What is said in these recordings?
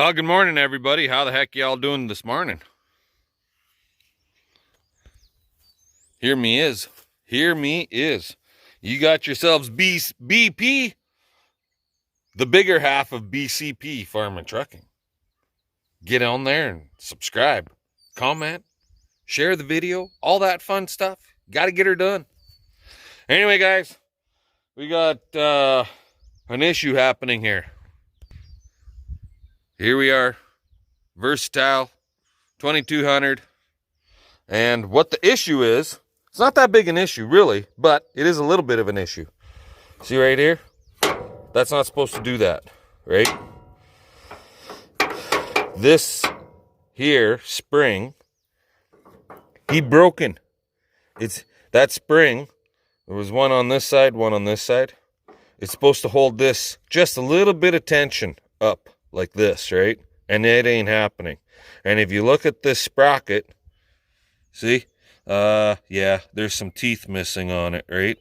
Well, good morning, everybody. How the heck y'all doing this morning? Hear me is. You got yourselves BP, the bigger half of BCP, Farm and Trucking. Get on there and subscribe, comment, share the video, all that fun stuff. Got to get her done. Anyway, guys, we got an issue happening here. Here we are, Versatile 2200. And what the issue is, it's not that big an issue, really, but it is a little bit of an issue. See right here? That's not supposed to do that, right? This here spring, he broken. It's that spring. There was one on this side, one on this side. It's supposed to hold this just a little bit of tension up like this, right? And it ain't happening. And if you look at this sprocket, see? Yeah, there's some teeth missing on it, right?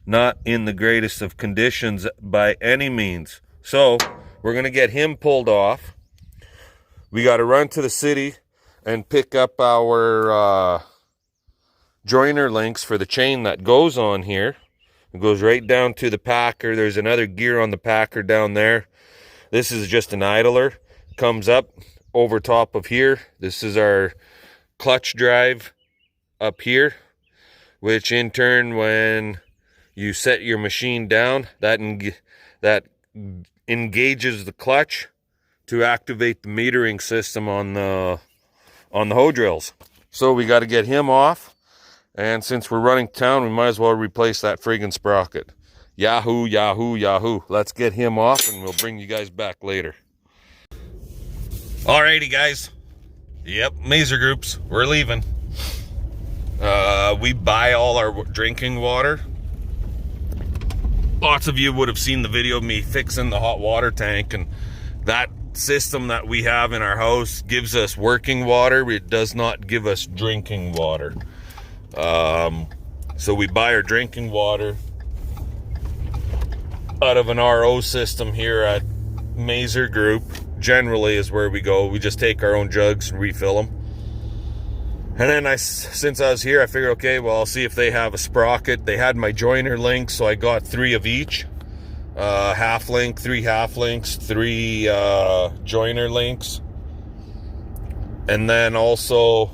Not in the greatest of conditions by any means. So, we're going to get him pulled off. We got to run to the city and pick up our joiner links for the chain that goes on here. It goes right down to the packer. There's another gear on the packer down there. This is just an idler. Comes up over top of here. This is our clutch drive up here, which in turn, when you set your machine down, that engages the clutch to activate the metering system on the hoe drills. So we got to get him off, and since we're running town, we might as well replace that friggin' sprocket. Yahoo, yahoo, yahoo. Let's get him off and we'll bring you guys back later. Alrighty, guys. Yep, Mazer Groups, we're leaving. We buy all our drinking water. Lots of you would have seen the video of me fixing the hot water tank, and that system that we have in our house gives us working water. It does not give us drinking water. So we buy our drinking water out of an RO system here at Mazer Group. Generally is where we go. We just take our own jugs and refill them. And then since I was here, I figured, okay, well, I'll see if they have a sprocket. They had my joiner links, so I got 3 of each. Half link, 3 half links, 3 joiner links. And then also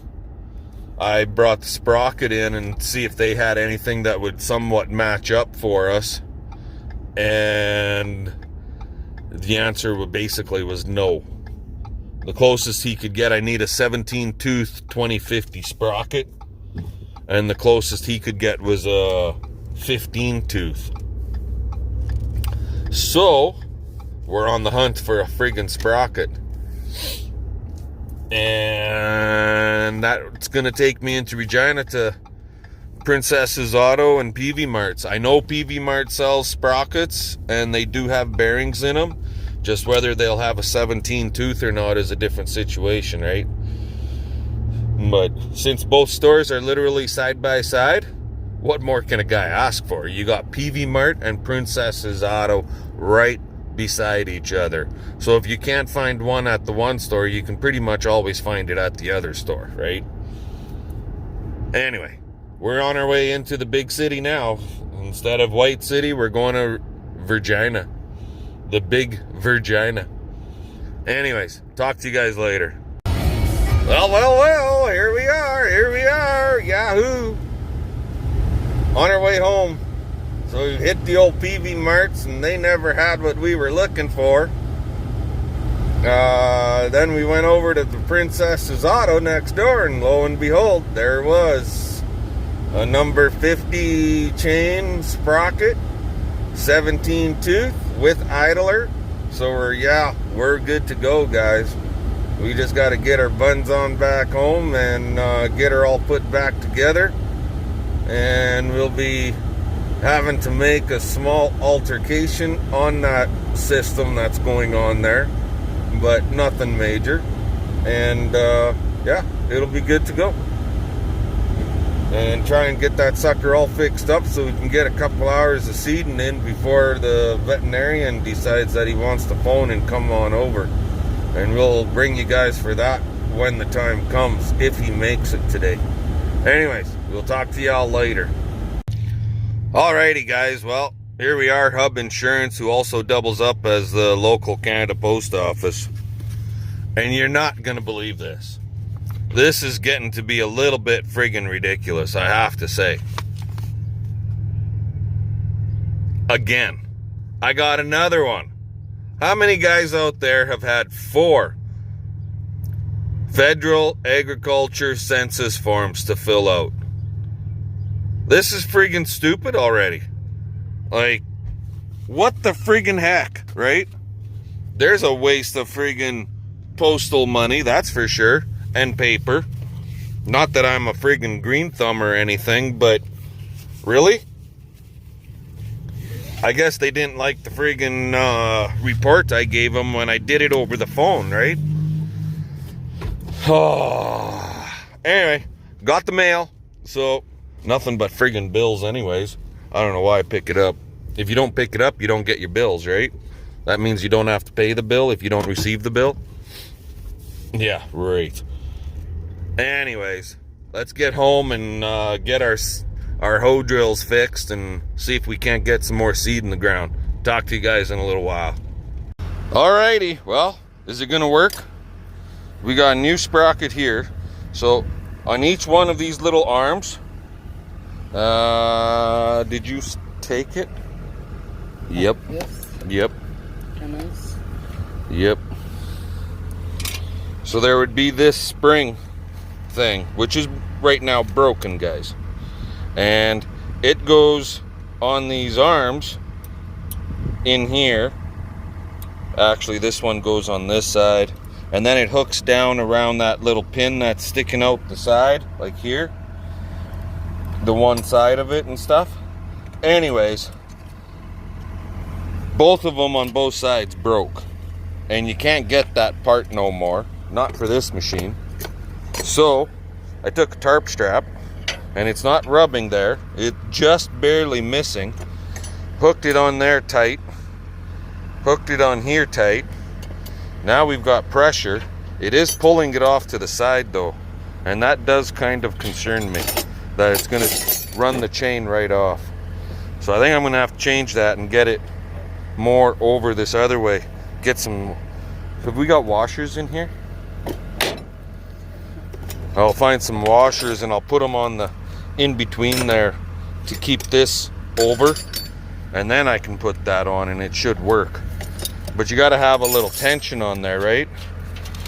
I brought the sprocket in and see if they had anything that would somewhat match up for us. And the answer basically was no. The closest he could get, I need a 17-tooth 2050 sprocket. And the closest he could get was a 15-tooth. So, we're on the hunt for a friggin' sprocket. And that's going to take me into Regina to Princess's Auto and PV Marts. I know PV Mart sells sprockets, and they do have bearings in them. Just whether they'll have a 17 tooth or not is a different situation, right? But since both stores are literally side by side, what more can a guy ask for? You got PV Mart and Princess's Auto right beside each other. So if you can't find one at the one store, you can pretty much always find it at the other store, right? Anyway, we're on our way into the big city now. Instead of White City, we're going to Virginia. The big Virginia. Anyways, talk to you guys later. Well, here we are, yahoo. On our way home. So we hit the old PV Marts, and they never had what we were looking for. Then we went over to the Princess's Auto next door, and lo and behold, there was a number 50 chain sprocket, 17 tooth with idler. So we're good to go, guys. We just got to get our buns on back home and get her all put back together, and we'll be having to make a small altercation on that system that's going on there, but nothing major. And yeah, it'll be good to go. And try and get that sucker all fixed up so we can get a couple hours of seeding in before the veterinarian decides that he wants to phone and come on over. And we'll bring you guys for that when the time comes, if he makes it today. Anyways, we'll talk to y'all later. Alrighty guys, well, here we are, Hub Insurance, who also doubles up as the local Canada Post Office. And you're not gonna believe this. This is getting to be a little bit friggin' ridiculous, I have to say. Again, I got another one. How many guys out there have had 4 federal agriculture census forms to fill out? This is friggin' stupid already. Like, what the friggin' heck, right? There's a waste of friggin' postal money, that's for sure, and paper. Not that I'm a friggin' green thumb or anything, but really? I guess they didn't like the friggin' report I gave them when I did it over the phone, right? Oh. Anyway, got the mail, so nothing but friggin' bills anyways. I don't know why I pick it up. If you don't pick it up, you don't get your bills, right? That means you don't have to pay the bill if you don't receive the bill. Yeah, right. Anyways, let's get home and get our hoe drills fixed and see if we can't get some more seed in the ground. Talk to you guys in a little while. Alrighty, well, is it gonna work? We got a new sprocket here. So on each one of these little arms, did you take it? Yep. Yes. Yep. Nice. Yep. So there would be this spring thing, which is right now broken, guys. And it goes on these arms in here. Actually, this one goes on this side. And then it hooks down around that little pin that's sticking out the side, like here. The one side of it and stuff. Anyways, both of them on both sides broke. And you can't get that part no more. Not for this machine. So I took a tarp strap, and it's not rubbing there, it's just barely missing. Hooked it on there tight, hooked it on here tight. Now we've got pressure. It is pulling it off to the side though, and that does kind of concern me, that it's going to run the chain right off. So I think I'm going to have to change that and get it more over this other way. Get some, have we got washers in here? I'll find some washers and I'll put them on the in between there to keep this over, and then I can put that on and it should work. But you got to have a little tension on there, right?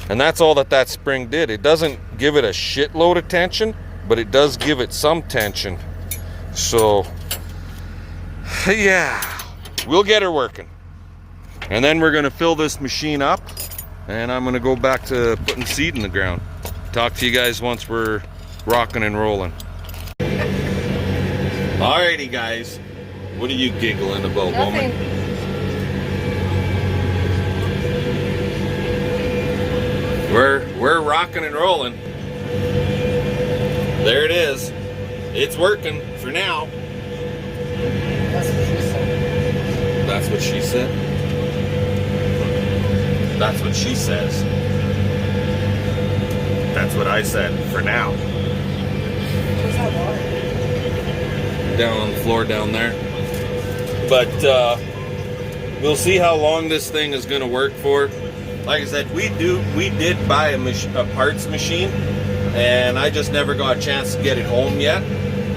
And that's all that spring did. It doesn't give it a shitload of tension, but it does give it some tension. So yeah, we'll get her working, and then we're gonna fill this machine up, and I'm gonna go back to putting seed in the ground. Talk to you guys once we're rocking and rolling. Alrighty guys, what are you giggling about, Nothing. woman? We're rocking and rolling. There it is. It's working for now. That's what she said. That's what she said. That's what she says. That's what I said, for now. Where's that water? Down on the floor down there. But we'll see how long this thing is going to work for. Like I said, we did buy a parts machine, and I just never got a chance to get it home yet.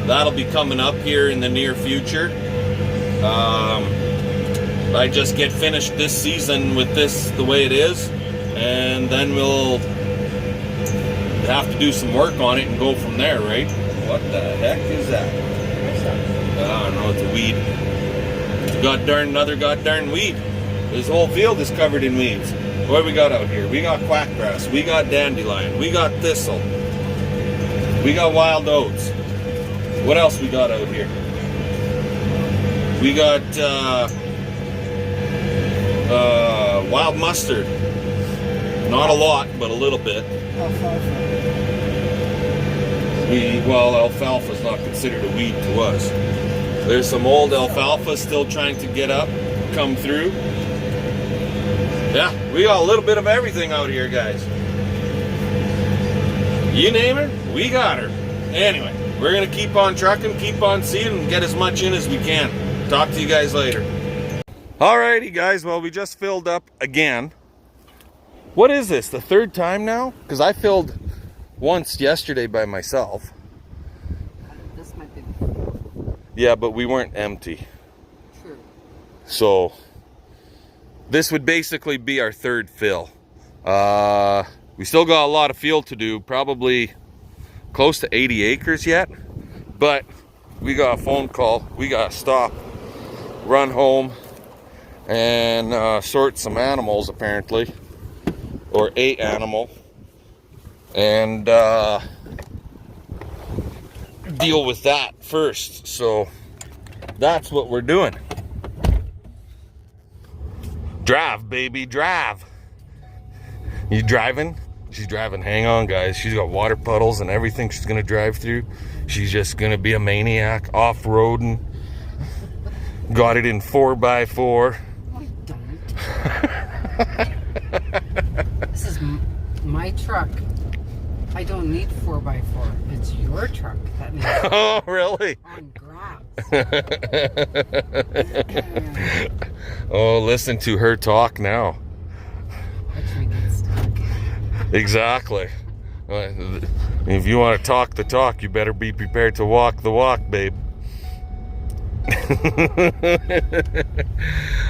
That'll be coming up here in the near future. I just get finished this season with this the way it is, and then we'll have to do some work on it and go from there, right? What the heck is that? I don't know, it's a weed. It's another goddamn weed. This whole field is covered in weeds. What do we got out here? We got quackgrass, we got dandelion, we got thistle, we got wild oats. What else we got out here? We got wild mustard. Not a lot, but a little bit. Alfalfa is not considered a weed to us. There's some old alfalfa still trying to come through. Yeah, we got a little bit of everything out here, guys. You name her, we got her. Anyway, we're gonna keep on trucking, keep on seeing, and get as much in as we can. Talk to you guys later. Alrighty, guys, well, we just filled up again. What is this, the third time now? Because I filled once yesterday by myself. This might be. Yeah, but we weren't empty. True. So this would basically be our third fill. We still got a lot of field to do, probably close to 80 acres yet, but we got a phone call. We got to stop, run home, and sort some animals apparently, or a animal, and deal with that first. So that's what we're doing. Drive, baby, drive. You driving? She's driving. Hang on, guys. She's got water puddles and everything she's gonna drive through. She's just gonna be a maniac, off-roading. Got it in 4x4. I don't. This is my truck. I don't need 4x4. It's your truck that needs Oh, really? on grass. Oh, listen to her talk now. Which we get stuck. Exactly. If you want to talk the talk, you better be prepared to walk the walk, babe.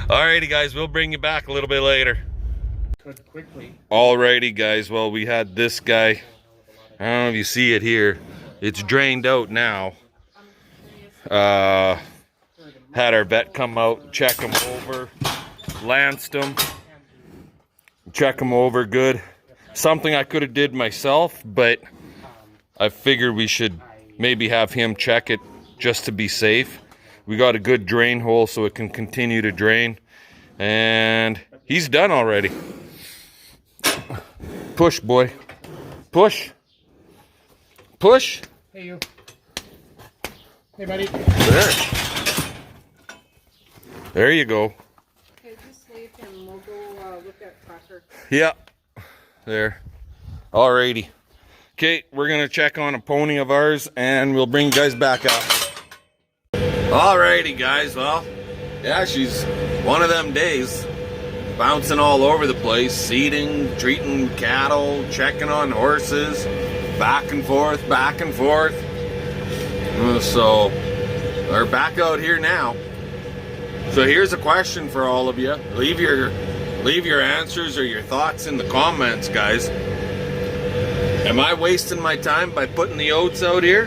Alrighty, guys, we'll bring you back a little bit later. Quickly. Alrighty, guys, well, we had this guy. I don't know if you see it here. It's drained out now. Had our vet come out, check him over, lanced him, check him over good. Something I could have did myself, but I figured we should maybe have him check it just to be safe. We got a good drain hole so it can continue to drain, and he's done already. Push, boy. Push. Push. Hey, you. Hey, buddy. There. There you go. Okay, just leave and we'll go look at Tucker. Yeah. There. Alrighty. Okay, we're gonna check on a pony of ours and we'll bring you guys back up. Alrighty, guys. Well, yeah, she's one of them days. Bouncing all over the place, seeding, treating cattle, checking on horses, back and forth, back and forth. So, we're back out here now. So here's a question for all of you. Leave your answers or your thoughts in the comments, guys. Am I wasting my time by putting the oats out here?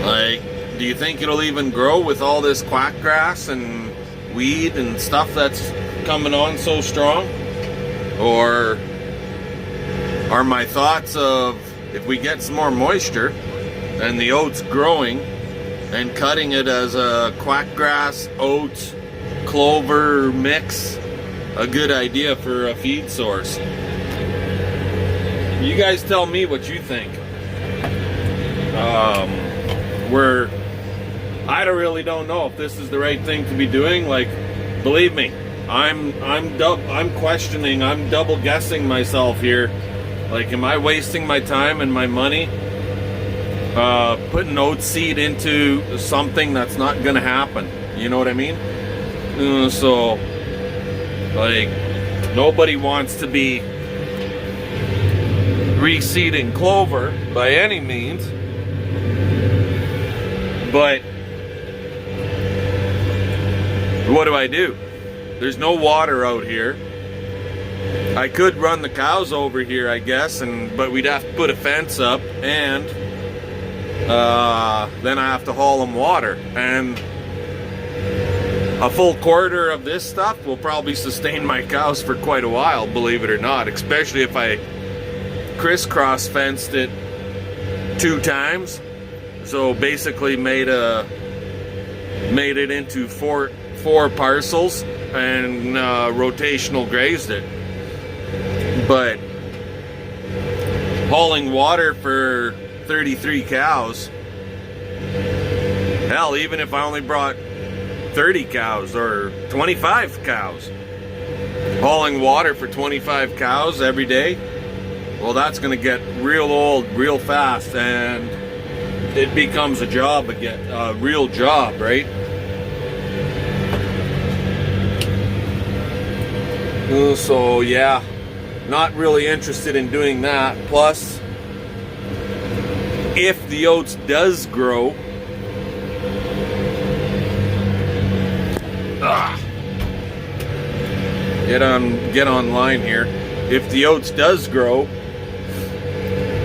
Like, do you think it'll even grow with all this quack grass and weed and stuff that's coming on so strong? Or are my thoughts of, if we get some more moisture and the oats growing and cutting it as a quack grass, oats, clover mix, a good idea for a feed source? You guys tell me what you think. I really don't know if this is the right thing to be doing. Like, believe me, I'm questioning, I'm double guessing myself here. Like, am I wasting my time and my money putting oat seed into something that's not gonna happen? You know what I mean? So, like, nobody wants to be reseeding clover by any means, but what do? There's no water out here. I could run the cows over here, I guess, but we'd have to put a fence up, and then I have to haul them water. And a full quarter of this stuff will probably sustain my cows for quite a while, believe it or not, especially if I crisscross fenced it 2 times. So basically made it into four parcels and rotational grazed it. But hauling water for 33 cows, hell, even if I only brought 30 cows or 25 cows, hauling water for 25 cows every day, well, that's going to get real old real fast, and it becomes a job again, a real job, right? So yeah, not really interested in doing that. Plus, if the oats does grow, get online here. If the oats does grow,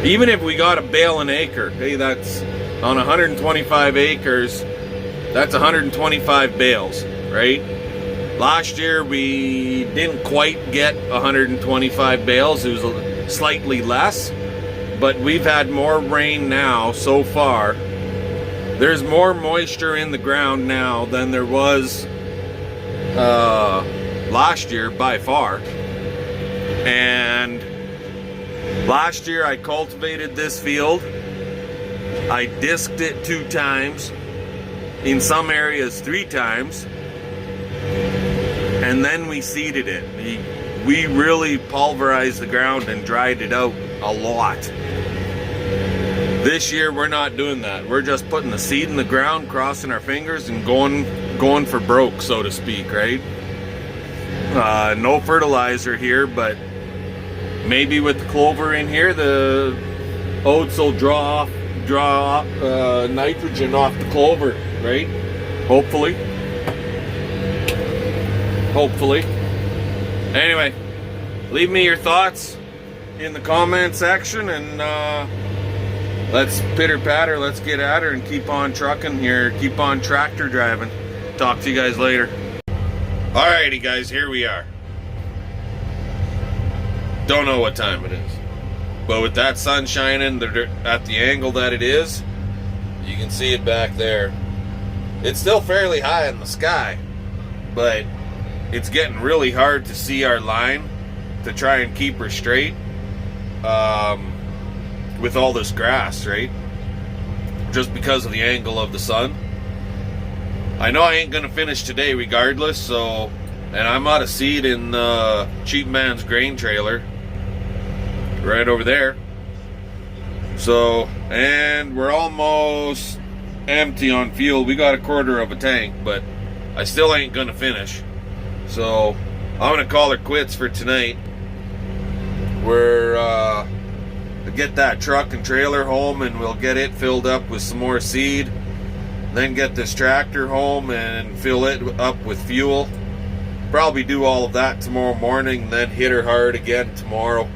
even if we got a bale an acre, hey, that's on 125 acres, that's 125 bales, right? Last year we didn't quite get 125 bales, it was slightly less, but we've had more rain now so far. There's more moisture in the ground now than there was last year by far. And last year I cultivated this field. I disked it 2 times, in some areas 3 times, and then we seeded it. We really pulverized the ground and dried it out a lot. This year we're not doing that. We're just putting the seed in the ground, crossing our fingers, and going for broke, so to speak, right? No fertilizer here, but maybe with the clover in here, the oats will draw nitrogen off the clover, right? Hopefully. Anyway, leave me your thoughts in the comment section, and let's pitter patter, let's get at her and keep on trucking here, keep on tractor driving. Talk to you guys later. Alrighty guys, here we are. Don't know what time it is, but with that sun shining at the angle that it is, you can see it back there. It's still fairly high in the sky, but it's getting really hard to see our line to try and keep her straight with all this grass, right? Just because of the angle of the sun. I know I ain't gonna finish today regardless, so, and I'm out of seed in Cheap Man's grain trailer right over there. So, and we're almost empty on fuel. We got a quarter of a tank, but I still ain't gonna finish. So I'm gonna call her quits for tonight. We're to get that truck and trailer home, and we'll get it filled up with some more seed. Then get this tractor home and fill it up with fuel. Probably do all of that tomorrow morning, then hit her hard again tomorrow.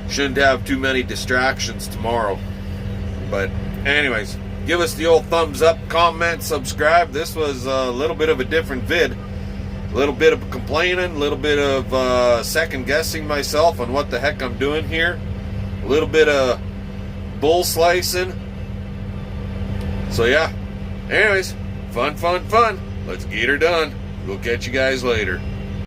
Shouldn't have too many distractions tomorrow. But anyways, give us the old thumbs up, comment, subscribe. This was a little bit of a different vid. A little bit of complaining, a little bit of second guessing myself on what the heck I'm doing here. A little bit of bull slicing. So yeah, anyways, fun. Let's get her done. We'll catch you guys later.